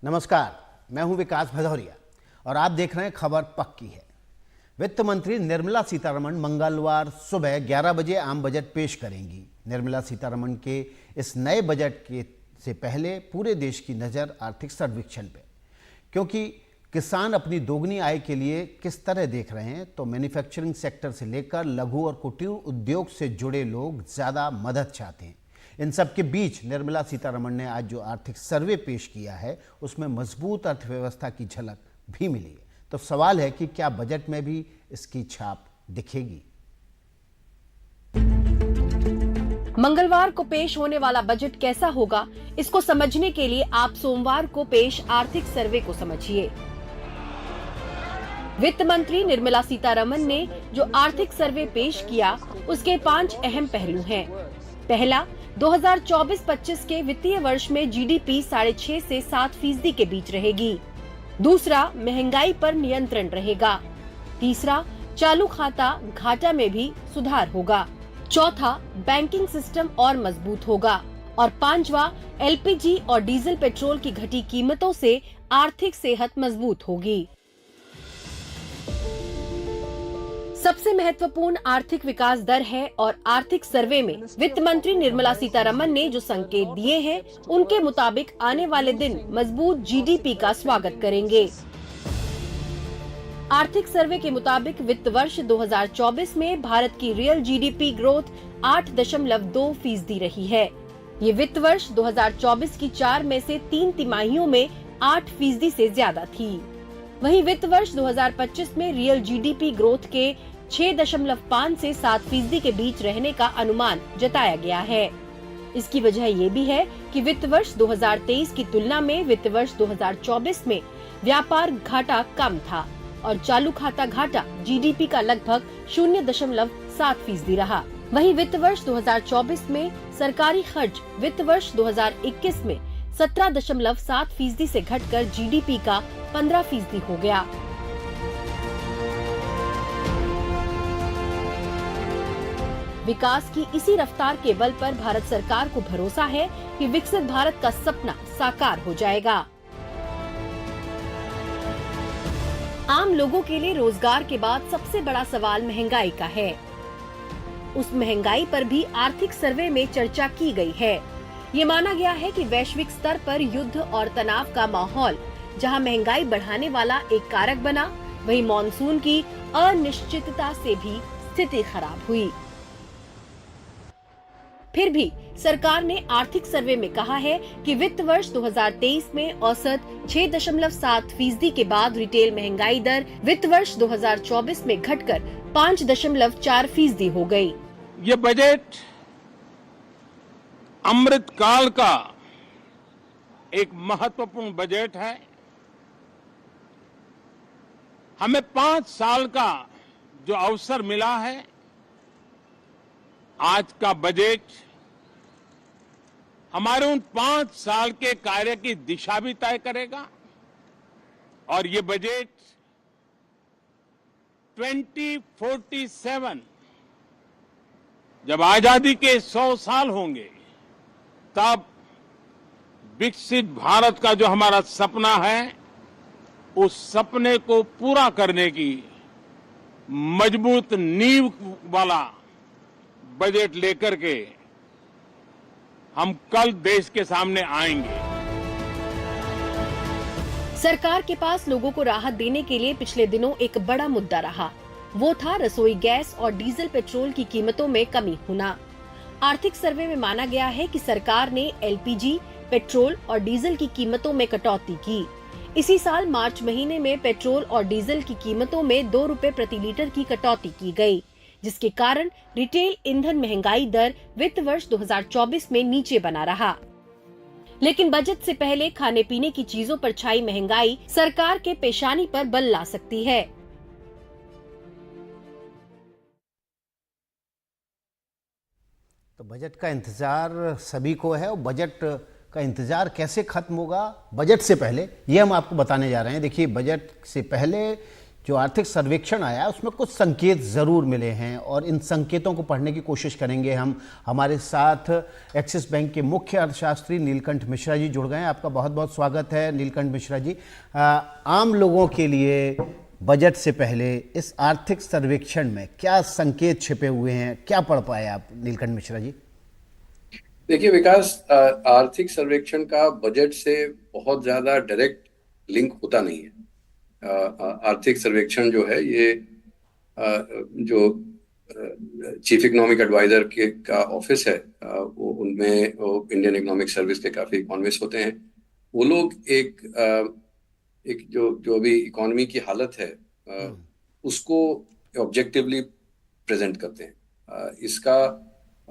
नमस्कार, मैं हूं विकास भदौरिया और आप देख रहे हैं खबर पक्की है। वित्त मंत्री निर्मला सीतारमण मंगलवार सुबह 11 बजे आम बजट पेश करेंगी। निर्मला सीतारमण के इस नए बजट से पहले पूरे देश की नज़र आर्थिक सर्वेक्षण पे, क्योंकि किसान अपनी दोगुनी आय के लिए किस तरह देख रहे हैं, तो मैन्युफैक्चरिंग सेक्टर से लेकर लघु और कुटीर उद्योग से जुड़े लोग ज़्यादा मदद चाहते हैं। इन सब के बीच निर्मला सीतारमण ने आज जो आर्थिक सर्वे पेश किया है उसमें मजबूत अर्थव्यवस्था की झलक भी मिली है। तो सवाल है कि क्या बजट में भी इसकी छाप दिखेगी। मंगलवार को पेश होने वाला बजट कैसा होगा, इसको समझने के लिए आप सोमवार को पेश आर्थिक सर्वे को समझिए। वित्त मंत्री निर्मला सीतारमण ने जो आर्थिक सर्वे पेश किया उसके 5 अहम पहलू हैं। पहला, 2024-25 के वित्तीय वर्ष में जीडीपी 6.5 से 7% के बीच रहेगी। दूसरा, महंगाई पर नियंत्रण रहेगा। तीसरा, चालू खाता घाटा में भी सुधार होगा। चौथा, बैंकिंग सिस्टम और मजबूत होगा। और पांचवा, एलपीजी और डीजल पेट्रोल की घटी कीमतों से आर्थिक सेहत मजबूत होगी। सबसे महत्वपूर्ण आर्थिक विकास दर है और आर्थिक सर्वे में वित्त मंत्री निर्मला सीतारमण ने जो संकेत दिए हैं उनके मुताबिक आने वाले दिन मजबूत जीडीपी का स्वागत करेंगे। आर्थिक सर्वे के मुताबिक वित्त वर्ष 2024 में भारत की रियल जीडीपी ग्रोथ 8.2% रही है। ये वित्त वर्ष 2024 की 4 में से 3 तिमाहियों में 8% से ज्यादा थी। वहीं वित्त वर्ष 2025 में रियल जीडीपी ग्रोथ के 6.5 से 7% के बीच रहने का अनुमान जताया गया है। इसकी वजह ये भी है कि वित्त वर्ष 2023 की तुलना में वित्त वर्ष 2024 में व्यापार घाटा कम था और चालू खाता घाटा जीडीपी का लगभग 0.7% रहा। वहीं वित्त वर्ष 2024 में सरकारी खर्च वित्त वर्ष 2021 में 17.7% से घटकर जीडीपी का 15% हो गया। विकास की इसी रफ्तार के बल पर भारत सरकार को भरोसा है कि विकसित भारत का सपना साकार हो जाएगा। आम लोगों के लिए रोजगार के बाद सबसे बड़ा सवाल महंगाई का है। उस महंगाई पर भी आर्थिक सर्वे में चर्चा की गई है। ये माना गया है कि वैश्विक स्तर पर युद्ध और तनाव का माहौल जहां महंगाई बढ़ाने वाला एक कारक बना, वहीं मॉनसून की अनिश्चितता से भी स्थिति खराब हुई। फिर भी सरकार ने आर्थिक सर्वे में कहा है कि वित्त वर्ष 2023 में औसत 6.7% के बाद रिटेल महंगाई दर वित्त वर्ष 2024 में घटकर 5.4% हो गई। ये बजट अमृत काल का एक महत्वपूर्ण बजट है। हमें 5 साल का जो अवसर मिला है, आज का बजट हमारे उन 5 साल के कार्य की दिशा भी तय करेगा। और ये बजट 2047 जब आजादी के 100 साल होंगे, तब विकसित भारत का जो हमारा सपना है, उस सपने को पूरा करने की मजबूत नींव वाला बजट लेकर के हम कल देश के सामने आएंगे। सरकार के पास लोगों को राहत देने के लिए पिछले दिनों एक बड़ा मुद्दा रहा, वो था रसोई गैस और डीजल पेट्रोल की कीमतों में कमी होना। आर्थिक सर्वे में माना गया है कि सरकार ने एलपीजी, पेट्रोल और डीजल की कीमतों में कटौती की। इसी साल मार्च महीने में पेट्रोल और डीजल की कीमतों में 2 रुपए प्रति लीटर की कटौती की गई, जिसके कारण रिटेल ईंधन महंगाई दर वित्त वर्ष 2024 में नीचे बना रहा। लेकिन बजट से पहले खाने पीने की चीजों पर छाई महंगाई सरकार के पेशानी पर बल ला सकती है। तो बजट का इंतजार सभी को है और बजट का इंतजार कैसे खत्म होगा बजट से पहले, ये हम आपको बताने जा रहे हैं। देखिए, बजट से पहले जो आर्थिक सर्वेक्षण आया उसमें कुछ संकेत ज़रूर मिले हैं और इन संकेतों को पढ़ने की कोशिश करेंगे हम। हमारे साथ एक्सिस बैंक के मुख्य अर्थशास्त्री नीलकंठ मिश्रा जी जुड़ गए हैं। आपका बहुत बहुत स्वागत है नीलकंठ मिश्रा जी। आम लोगों के लिए बजट से पहले इस आर्थिक सर्वेक्षण में क्या संकेत छिपे हुए हैं, क्या पढ़ पाए आप नीलकंठ मिश्रा जी? देखिए विकास, आर्थिक सर्वेक्षण का बजट से बहुत ज्यादा डायरेक्ट लिंक होता नहीं है। आर्थिक सर्वेक्षण जो है ये जो चीफ इकोनॉमिक एडवाइजर के का ऑफिस है, वो उनमें वो इंडियन इकोनॉमिक सर्विस के काफी इकोनॉमिस्ट होते हैं। वो लोग एक जो अभी इकोनॉमी की हालत है उसको ऑब्जेक्टिवली प्रेजेंट करते हैं।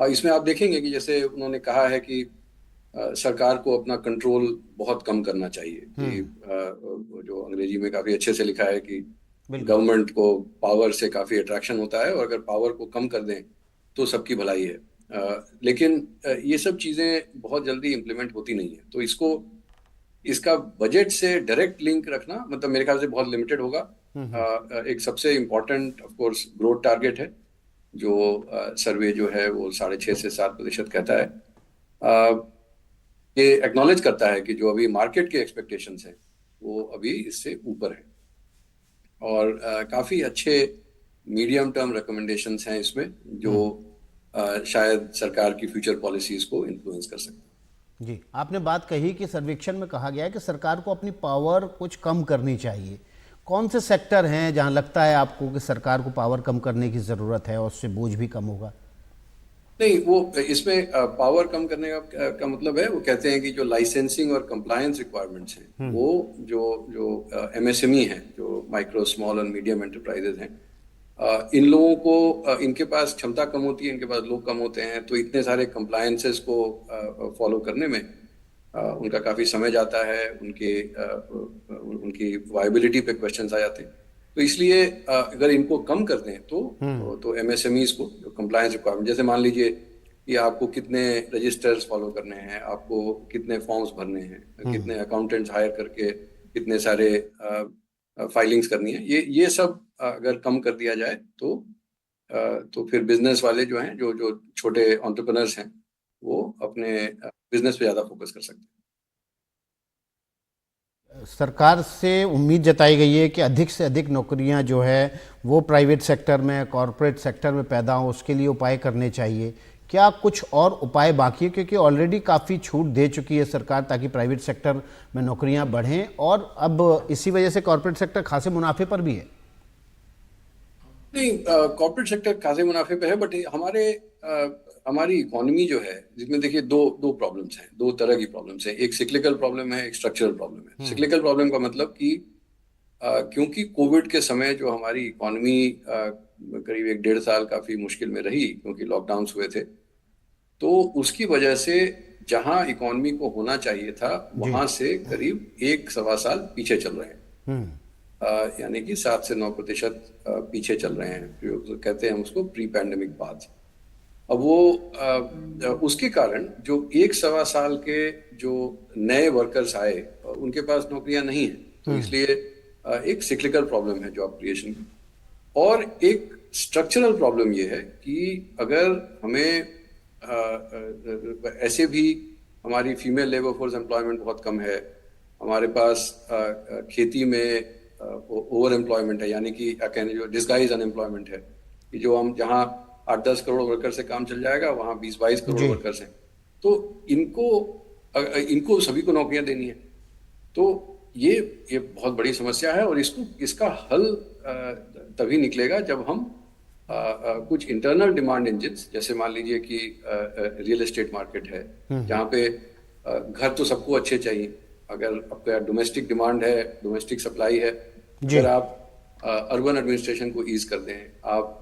इसमें आप देखेंगे कि जैसे उन्होंने कहा है कि सरकार को अपना कंट्रोल बहुत कम करना चाहिए, कि जो अंग्रेजी में काफी अच्छे से लिखा है कि गवर्नमेंट को पावर से काफी अट्रैक्शन होता है और अगर पावर को कम कर दें तो सबकी भलाई है। लेकिन ये सब चीजें बहुत जल्दी इम्प्लीमेंट होती नहीं है, तो इसका बजट से डायरेक्ट लिंक रखना मतलब मेरे ख्याल से बहुत लिमिटेड होगा। एक सबसे important of course growth target है, जो सर्वे जो है वो 6.5 से 7% कहता है। ये एक्नॉलेज करता है कि जो अभी मार्केट के एक्सपेक्टेशंस हैं वो अभी इससे ऊपर है, और काफी अच्छे मीडियम टर्म रिकमेंडेशंस हैं इसमें, जो शायद सरकार की फ्यूचर पॉलिसीज को इन्फ्लुएंस कर सकते हैं। जी, आपने बात कही कि सर्वेक्षण में कहा गया है कि सरकार को अपनी पावर कुछ कम करनी चाहिए। कौन से सेक्टर हैं जहां लगता है आपको कि सरकार को पावर कम करने की जरूरत है और उससे बोझ भी कम होगा? नहीं, वो इसमें पावर कम करने का मतलब है, वो कहते हैं कि जो लाइसेंसिंग और कंप्लायंस रिक्वायरमेंट्स हैं वो जो एमएसएमई हैं, जो माइक्रो स्मॉल और मीडियम एंटरप्राइजेज हैं, इन लोगों को इनके पास क्षमता कम होती है, इनके पास लोग कम होते हैं, तो इतने सारे कंप्लायंसेस को फॉलो करने में उनका काफी समय जाता है, उनकी वायबिलिटी पे क्वेश्चंस आ जाते हैं। तो इसलिए अगर इनको कम कर दें तो एमएसएमईज को जो कंप्लायंस रिक्वायरमेंट, जैसे मान लीजिए कि आपको कितने रजिस्टर्स फॉलो करने हैं, आपको कितने फॉर्म्स भरने हैं, कितने अकाउंटेंट्स हायर करके कितने सारे फाइलिंग्स करनी है, ये सब अगर कम कर दिया जाए तो फिर बिजनेस वाले जो हैं, जो छोटे एंटरप्रेन्योर्स हैं, वो अपने बिजनेस पे ज्यादा फोकस कर सकते हैं। सरकार से उम्मीद जताई गई है कि अधिक से अधिक नौकरियां जो है वो प्राइवेट सेक्टर में, कॉरपोरेट सेक्टर में पैदा हो, उसके लिए उपाय करने चाहिए। क्या कुछ और उपाय बाकी है, क्योंकि ऑलरेडी काफ़ी छूट दे चुकी है सरकार ताकि प्राइवेट सेक्टर में नौकरियां बढ़ें, और अब इसी वजह से कॉरपोरेट सेक्टर खासे मुनाफे पर भी है? नहीं, कॉर्पोरेट सेक्टर खासे मुनाफे पे है, बट हमारी इकोनॉमी जो है, जिसमें देखिए दो प्रॉब्लम्स हैं, दो तरह की प्रॉब्लम्स हैं। एक सिक्लिकल प्रॉब्लम है, एक स्ट्रक्चरल प्रॉब्लम है। सिक्लिकल प्रॉब्लम का मतलब कि क्योंकि कोविड के समय जो हमारी इकोनॉमी करीब 1-1.5 साल काफी मुश्किल में रही, क्योंकि लॉकडाउन्स हुए थे, तो उसकी वजह से जहां इकोनॉमी को होना चाहिए था वहां से करीब 1-1.25 साल पीछे चल रहे हैं। यानी कि 7 से 9% पीछे चल रहे हैं, जो कहते हैं उसको प्री पैंडेमिक पाथ। अब वो उसके कारण जो 1-1.25 साल के जो नए वर्कर्स आए, उनके पास नौकरियां नहीं है, तो इसलिए एक सिक्लिकल प्रॉब्लम है जॉब क्रिएशन की। और एक स्ट्रक्चरल प्रॉब्लम ये है कि अगर हमें ऐसे भी हमारी फीमेल लेबर फोर्स एम्प्लॉयमेंट बहुत कम है, हमारे पास खेती में ओवर एम्प्लॉयमेंट है, यानी कि कहने जो डिस्गाइज अनएम्प्लॉयमेंट है, कि जो हम जहाँ 8-10 करोड़ वर्कर से काम चल जाएगा, वहाँ 20-22 करोड़ वर्कर्स हैं, तो इनको सभी को नौकरियां देनी है। तो ये बहुत बड़ी समस्या है, और इसका हल तभी निकलेगा जब हम कुछ इंटरनल डिमांड इंजिन्स, जैसे मान लीजिए कि रियल एस्टेट मार्केट है, जहाँ पे घर तो सबको अच्छे चाहिए। अगर आपका डोमेस्टिक डिमांड है, डोमेस्टिक सप्लाई है, अगर आप अर्बन एडमिनिस्ट्रेशन को ईज कर दें, आप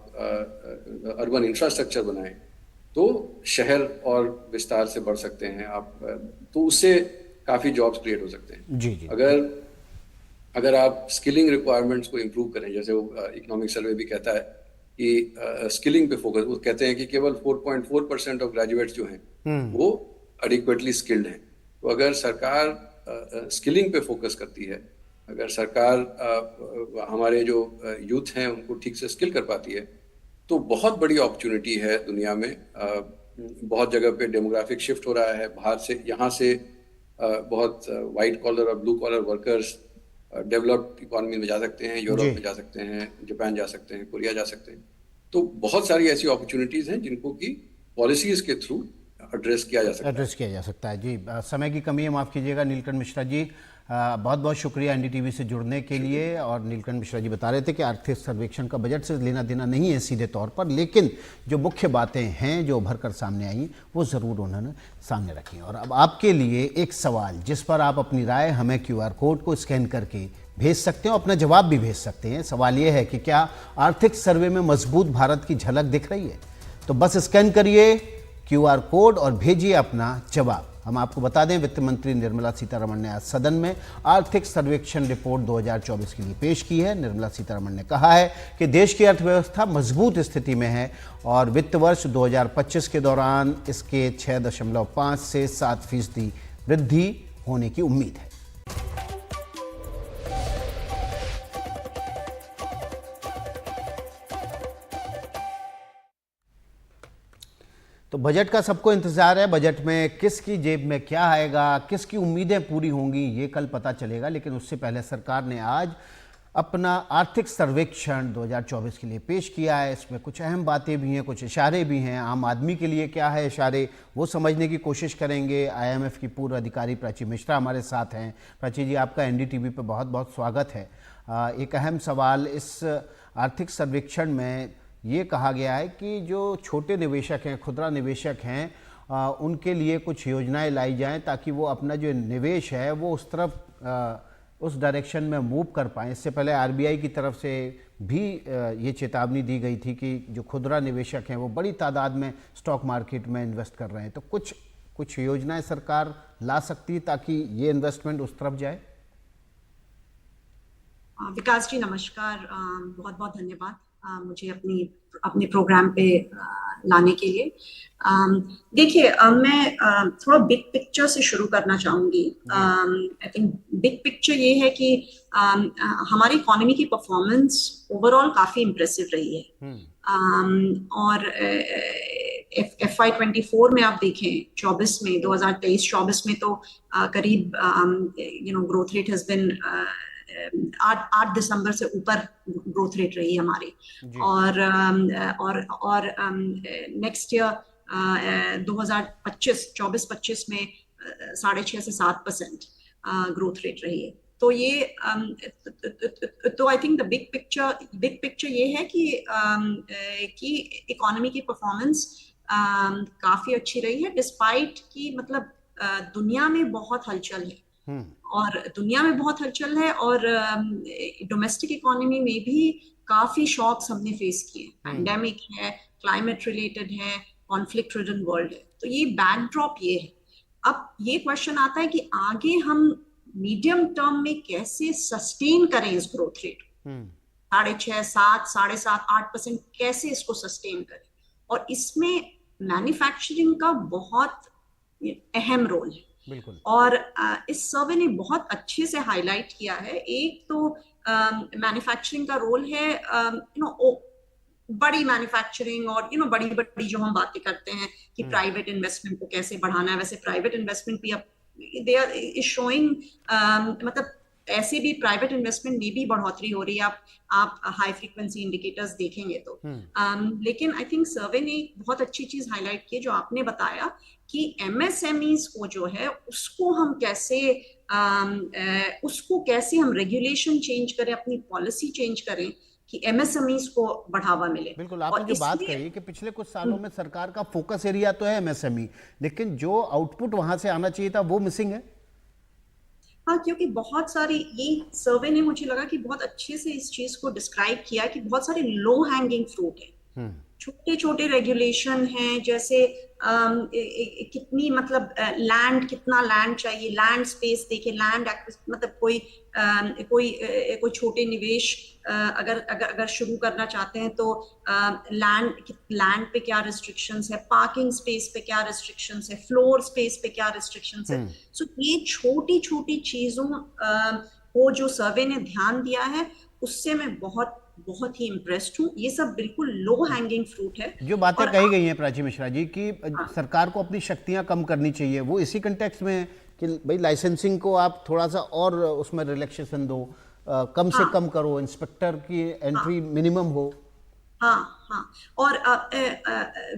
अर्बन इंफ्रास्ट्रक्चर बनाएं, तो शहर और विस्तार से बढ़ सकते हैं आप, तो उससे काफी जॉब्स क्रिएट हो सकते हैं। जी। अगर आप स्किलिंग रिक्वायरमेंट्स को इम्प्रूव करें, जैसे वो इकोनॉमिक सर्वे भी कहता है कि स्किलिंग पे फोकस, वो कहते हैं कि केवल 4.4% ऑफ ग्रेजुएट्स जो हैं वो एडिक्वेटली स्किल्ड हैं। तो अगर सरकार स्किलिंग पे फोकस करती है अगर सरकार हमारे जो यूथ हैं उनको ठीक से स्किल कर पाती है तो बहुत बड़ी अपॉर्चुनिटी है दुनिया में। बहुत जगह पे डेमोग्राफिक शिफ्ट हो रहा है, बाहर से यहाँ से बहुत वाइट कॉलर और blue collar workers developed economy में जा सकते हैं, यूरोप में जा सकते हैं, जापान जा सकते हैं, कोरिया जा सकते हैं। तो बहुत सारी ऐसी अपॉर्चुनिटीज हैं जिनको कि पॉलिसीज के थ्रू एड्रेस किया जा सकता है। जी, समय की कमी है, माफ़ कीजिएगा। नीलकंठ मिश्रा जी, बहुत बहुत शुक्रिया एनडीटीवी से जुड़ने के लिए। और नीलकंठ मिश्रा जी बता रहे थे कि आर्थिक सर्वेक्षण का बजट से लेना देना नहीं है सीधे तौर पर, लेकिन जो मुख्य बातें हैं जो उभर कर सामने आई वो ज़रूर उन्होंने सामने रखी। और अब आपके लिए एक सवाल जिस पर आप अपनी राय हमें QR कोड को स्कैन करके भेज सकते हैं, अपना जवाब भी भेज सकते हैं। सवाल ये है कि क्या आर्थिक सर्वे में मजबूत भारत की झलक दिख रही है? तो बस स्कैन करिए QR कोड और भेजिए अपना जवाब। हम आपको बता दें, वित्त मंत्री निर्मला सीतारमण ने आज सदन में आर्थिक सर्वेक्षण रिपोर्ट 2024 के लिए पेश की है। निर्मला सीतारमण ने कहा है कि देश की अर्थव्यवस्था मजबूत स्थिति में है और वित्त वर्ष 2025 के दौरान इसके 6.5 से 7% वृद्धि होने की उम्मीद है। तो बजट का सबको इंतजार है। बजट में किसकी जेब में क्या आएगा, किसकी उम्मीदें पूरी होंगी, ये कल पता चलेगा। लेकिन उससे पहले सरकार ने आज अपना आर्थिक सर्वेक्षण 2024 के लिए पेश किया है। इसमें कुछ अहम बातें भी हैं, कुछ इशारे भी हैं। आम आदमी के लिए क्या है इशारे, वो समझने की कोशिश करेंगे। IMF की पूर्व अधिकारी प्राची मिश्रा हमारे साथ हैं। प्राची जी, आपका NDTV पे बहुत बहुत स्वागत है। एक अहम सवाल, इस आर्थिक सर्वेक्षण में ये कहा गया है कि जो छोटे निवेशक हैं, खुदरा निवेशक हैं, उनके लिए कुछ योजनाएं लाई जाएं ताकि वो अपना जो निवेश है वो उस तरफ उस डायरेक्शन में मूव कर पाएँ। इससे पहले RBI की तरफ से भी ये चेतावनी दी गई थी कि जो खुदरा निवेशक हैं वो बड़ी तादाद में स्टॉक मार्केट में इन्वेस्ट कर रहे हैं। तो कुछ योजनाएं सरकार ला सकती है ताकि ये इन्वेस्टमेंट उस तरफ जाए। विकास जी नमस्कार, बहुत बहुत धन्यवाद मुझे अपने प्रोग्राम पे लाने के लिए। देखिए, मैं थोड़ा बिग पिक्चर से शुरू करना चाहूंगी। आई थिंक बिग पिक्चर ये है कि हमारी इकोनॉमी की परफॉर्मेंस ओवरऑल काफी इम्प्रेसिव रही है। और FY24 में आप देखें, 24 में 2023-24 में तो करीब ग्रोथ रेट हैज बिन 8 दिसंबर से ऊपर ग्रोथ रेट रही हमारी। और नेक्स्ट ईयर 2024-25 में 6.5 से 7% ग्रोथ रेट रही है। तो ये तो I think the big picture ये है कि इकोनॉमी की परफॉर्मेंस काफी अच्छी रही है, डिस्पाइट कि मतलब दुनिया में बहुत हलचल है। और डोमेस्टिक इकोनॉमी में भी काफी शॉक्स हमने फेस किए। पैंडेमिक है, क्लाइमेट रिलेटेड है, कॉन्फ्लिक्ट रिडन वर्ल्ड है। तो ये बैकड्रॉप ये है। अब ये क्वेश्चन आता है कि आगे हम मीडियम टर्म में कैसे सस्टेन करें इस ग्रोथ रेट, 6.5, 7, 7.5, 8% कैसे इसको सस्टेन करें। और इसमें मैन्युफैक्चरिंग का बहुत अहम रोल है। बिल्कुल। और इस सर्वे ने बहुत अच्छे से हाईलाइट किया है। एक तो मैन्युफैक्चरिंग का रोल है, बड़ी मैन्युफैक्चरिंग और बड़ी बड़ी जो हम बातें करते हैं कि प्राइवेट इन्वेस्टमेंट को कैसे बढ़ाना है। वैसे प्राइवेट इन्वेस्टमेंट भी अब दे आर इज शोइंग, मतलब ऐसे भी प्राइवेट इन्वेस्टमेंट में भी बढ़ोतरी हो रही है। आप हाई फ्रीक्वेंसी इंडिकेटर्स देखेंगे तो लेकिन आई थिंक सर्वे ने बहुत अच्छी चीज हाईलाइट की जो आपने बताया कि MSMEs को जो है उसको हम कैसे हम रेगुलेशन चेंज करें, अपनी पॉलिसी चेंज करें कि MSMEs को बढ़ावा मिले। बिल्कुल, आपने जो बात कही कि पिछले कुछ सालों में सरकार का फोकस एरिया तो है MSME, लेकिन जो आउटपुट वहां से आना चाहिए था वो मिसिंग है। हाँ, क्योंकि बहुत सारी, ये सर्वे ने मुझे लगा कि बहुत अच्छे से इस चीज को डिस्क्राइब किया कि बहुत सारे लो हैंगिंग फ्रूट है, छोटे छोटे रेगुलेशन हैं, जैसे कितनी मतलब कितना लैंड चाहिए, लैंड स्पेस देखे, लैंड मतलब कोई छोटे निवेश अगर शुरू करना चाहते हैं तो लैंड पे क्या रिस्ट्रिक्शंस है, पार्किंग स्पेस पे क्या रिस्ट्रिक्शंस है, फ्लोर स्पेस पे क्या रिस्ट्रिक्शंस है। सो ये छोटी छोटी चीजों वो जो सर्वे ने ध्यान दिया है उससे मैं बहुत बहुत ही इम्प्रेस्ड हूँ। ये सब बिल्कुल लो हैंगिंग फ्रूट है। जो बातें और कही गई हैं प्राची मिश्रा जी कि सरकार को अपनी शक्तियां कम करनी चाहिए, वो इसी कंटेक्स्ट में है कि भाई लाइसेंसिंग को आप थोड़ा सा और उसमें रिलैक्सेशन दो, कम से कम करो, इंस्पेक्टर की एंट्री मिनिमम हो। हाँ हाँ, और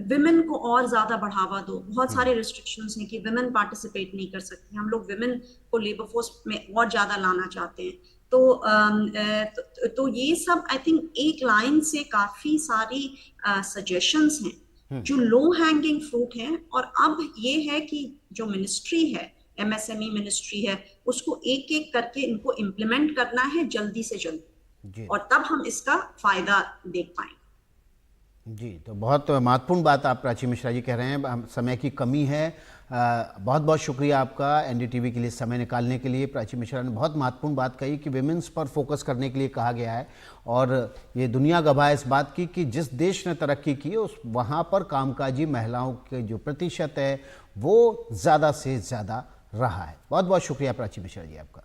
विमेन को और ज्यादा बढ़ावा दो। बहुत सारे रिस्ट्रिक्शंस हैं कि विमेन पार्टिसिपेट नहीं कर सकती। हम लोग विमेन को लेबर फोर्स में और ज्यादा लाना चाहते हैं। तो ये सब आई थिंक एक लाइन से काफी सारी सजेशंस हैं जो लो हैंगिंग फ्रूट हैं। और अब ये है कि जो मिनिस्ट्री है, एमएसएमई मिनिस्ट्री है, उसको एक एक करके इनको इम्प्लीमेंट करना है जल्दी से जल्दी, और तब हम इसका फायदा देख पाएंगे। जी, तो बहुत महत्वपूर्ण बात आप प्राची मिश्रा जी कह रहे हैं। समय की कमी है। बहुत बहुत शुक्रिया आपका एनडीटीवी के लिए समय निकालने के लिए। प्राची मिश्रा ने बहुत महत्वपूर्ण बात कही कि विमेंस पर फोकस करने के लिए कहा गया है, और ये दुनिया गवाह इस बात की कि जिस देश ने तरक्की की उस वहाँ पर कामकाजी महिलाओं के जो प्रतिशत है वो ज़्यादा से ज़्यादा रहा है। बहुत बहुत शुक्रिया प्राची मिश्रा जी आपका।